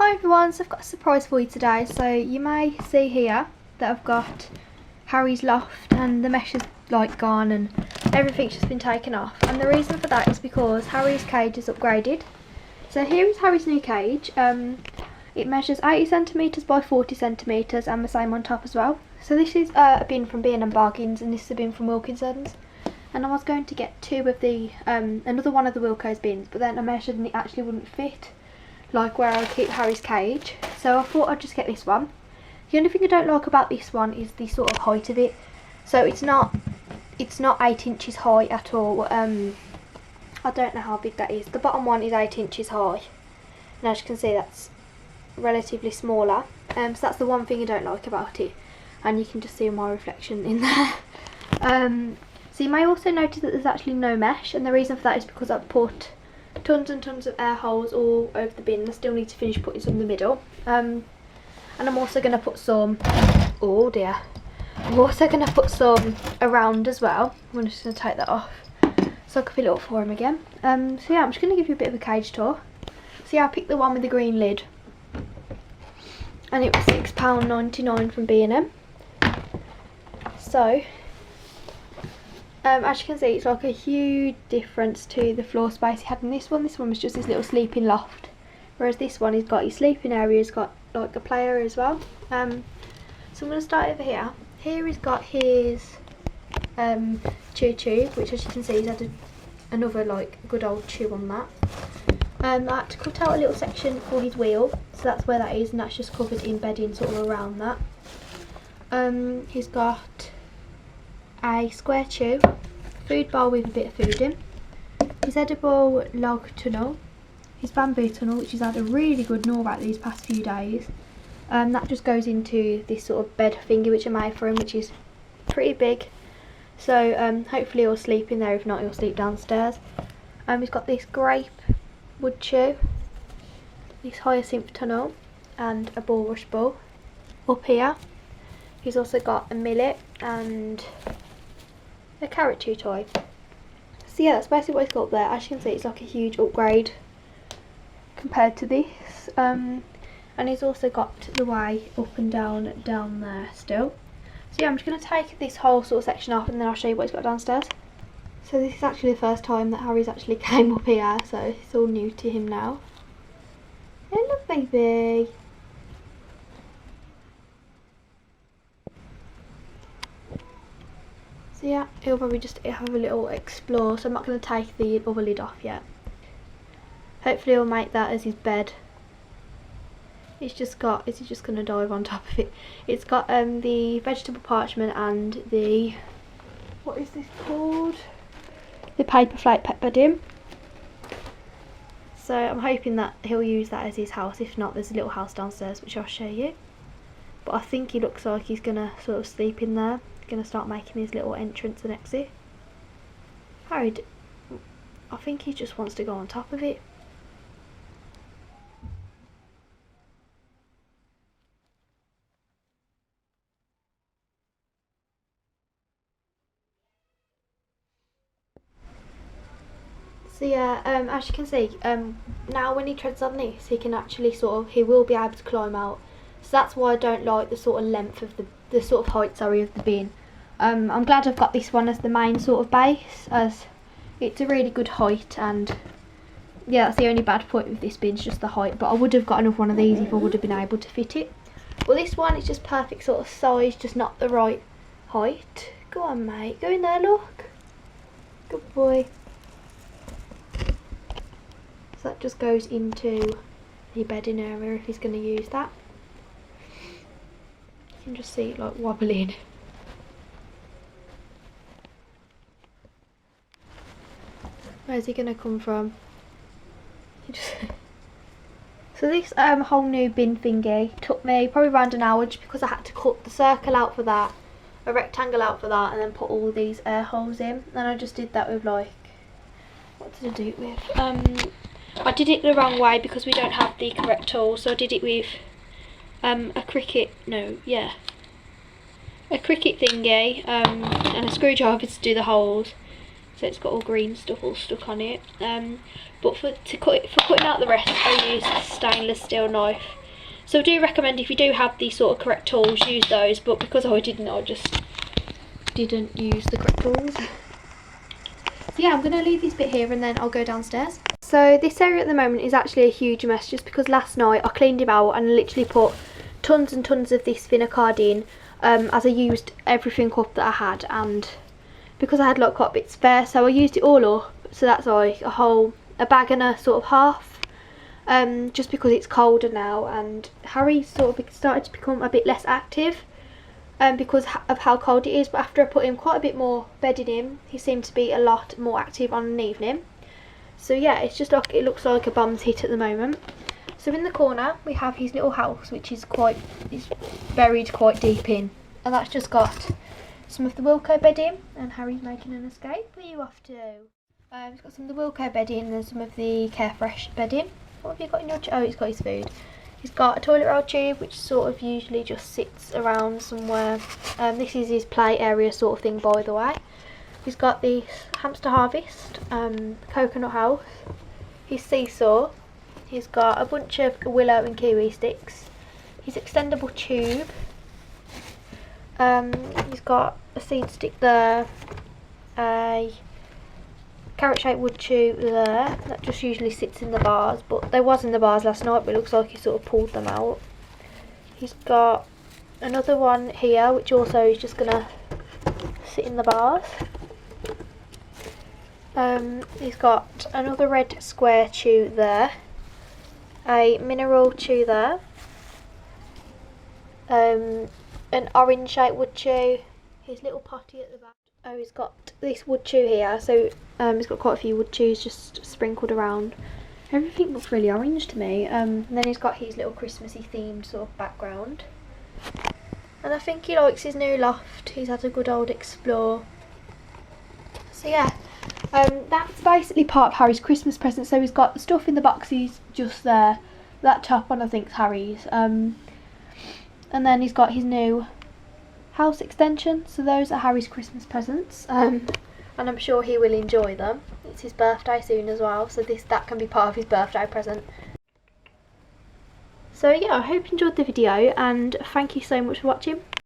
Hi everyone, so I've got a surprise for you today. So you may see here that I've got Harry's loft and the mesh is like gone and everything's just been taken off, and the reason for that is because Harry's cage is upgraded. So here is Harry's new cage. It measures 80 cm by 40 cm and the same on top as well. So this is a bin from B&M Bargains and this is a bin from Wilkinson's, and I was going to get two of the another one of the Wilko's bins, but then I measured and it actually wouldn't fit like where I keep Harry's cage, so I thought I'd just get this one. The only thing I don't like about this one is the sort of height of it. So it's not 8 inches high at all. I don't know how big that is. The bottom one is 8 inches high, and as you can see that's relatively smaller. So that's the one thing I don't like about it, and you can just see my reflection in there. So you may also notice that there's actually no mesh, and the reason for that is because I've put tons and tons of air holes all over the bin. I still need to finish putting some in the middle, and I'm also going to put some, oh dear, I'm also going to put some around as well. I'm just going to take that off so I can fill it up for him again. So yeah, I'm just going to give you a bit of a cage tour. So yeah, I picked the one with the green lid and it was £6.99 from B&M. So as you can see, it's like a huge difference to the floor space he had in this one. This one was just this little sleeping loft, whereas this one, he's got his sleeping area, he's got like a play area as well. So I'm going to start over here. Here he's got his chew tube, which as you can see he's had another like good old chew on that. I had to cut out a little section for his wheel, so that's where that is, and that's just covered in bedding sort of around that. He's got a square chew, food bowl with a bit of food in, his edible log tunnel, his bamboo tunnel, which has had a really good gnaw out these past few days. That just goes into this sort of bed thingy which I made for him, which is pretty big, so hopefully he'll sleep in there. If not, he'll sleep downstairs. He's got this grape wood chew, this hyacinth tunnel, and a bulrush bowl. Up here he's also got a millet and a carrot chew toy. So yeah, that's basically what he's got up there. As you can see, it's like a huge upgrade compared to this. And he's also got the way up and down there still. So yeah, I'm just going to take this whole sort of section off and then I'll show you what he's got downstairs. So this is actually the first time that Harry's actually came up here, so it's all new to him now. Hello baby. So yeah, he'll probably just have a little explore, so I'm not going to take the other lid off yet. Hopefully he'll make that as his bed. It's just got, is he just going to dive on top of it? It's got the vegetable parchment and the, what is this called? The paper flake pet bedding. So I'm hoping that he'll use that as his house. If not, there's a little house downstairs which I'll show you. But I think he looks like he's going to sort of sleep in there. Going to start making his little entrance and exit. Harry, I think he just wants to go on top of it. So yeah, as you can see, now when he treads on this, he can actually he will be able to climb out. So that's why I don't like the sort of length of the sort of height, sorry, of the bin. I'm glad I've got this one as the main sort of base, as it's a really good height, and yeah, that's the only bad point with this bin, is just the height, but I would have got another one of these if I would have been able to fit it. Well, this one is just perfect sort of size, just not the right height. Go on mate, go in there, look. Good boy. So that just goes into the bedding area if he's going to use that. You can just see it like wobbling. Where's he going to come from? So this whole new bin thingy took me probably around an hour, just because I had to cut the circle out for that, a rectangle out for that, and then put all these air holes in. And I just did that with like, what did I do it with? I did it the wrong way because we don't have the correct tool, so I did it with a cricket thingy and a screwdriver to do the holes. so it's got all green stuff all stuck on it. But for cutting out the rest, I use a stainless steel knife. So I do recommend, if you do have the sort of correct tools, use those, but because I didn't, I just didn't use the correct tools. So yeah, I'm going to leave this bit here and then I'll go downstairs. So this area at the moment is actually a huge mess, just because last night I cleaned him out and literally put tons and tons of this thinner card in, as I used everything up that I had, and because I had like quite a bit spare, so I used it all up. So that's like a bag and a sort of half, just because it's colder now, and Harry sort of started to become a bit less active because of how cold it is. But after I put him quite a bit more bedded in, he seemed to be a lot more active on an evening. So yeah, it's just like, it looks like a bomb's hit at the moment. So in the corner we have his little house, which is buried quite deep in, and that's just got some of the Wilko bedding, and Harry's making an escape. Where are you off to? He's got some of the Wilko bedding and some of the Carefresh bedding. What have you got in your oh, he's got his food. He's got a toilet roll tube, which sort of usually just sits around somewhere. This is his play area sort of thing, by the way. He's got the Hamster Harvest, coconut house, his seesaw. He's got a bunch of willow and kiwi sticks, his extendable tube. He's got a seed stick there, a carrot-shaped wood tube there that just usually sits in the bars, but there was in the bars last night, but it looks like he sort of pulled them out. He's got another one here, which also is just gonna sit in the bars. He's got another red square chew there, a mineral chew there, an orange shaped wood chew, his little potty at the back. Oh, he's got this wood chew here, so he's got quite a few wood chews just sprinkled around. Everything looks really orange to me. And then he's got his little Christmassy themed sort of background. And I think he likes his new loft. He's had a good old explore. So yeah, that's basically part of Harry's Christmas present. So he's got the stuff in the boxes just there. That top one I think's Harry's. And then he's got his new house extension. So those are Harry's Christmas presents. And I'm sure he will enjoy them. It's his birthday soon as well, so that can be part of his birthday present. So yeah, I hope you enjoyed the video, and thank you so much for watching.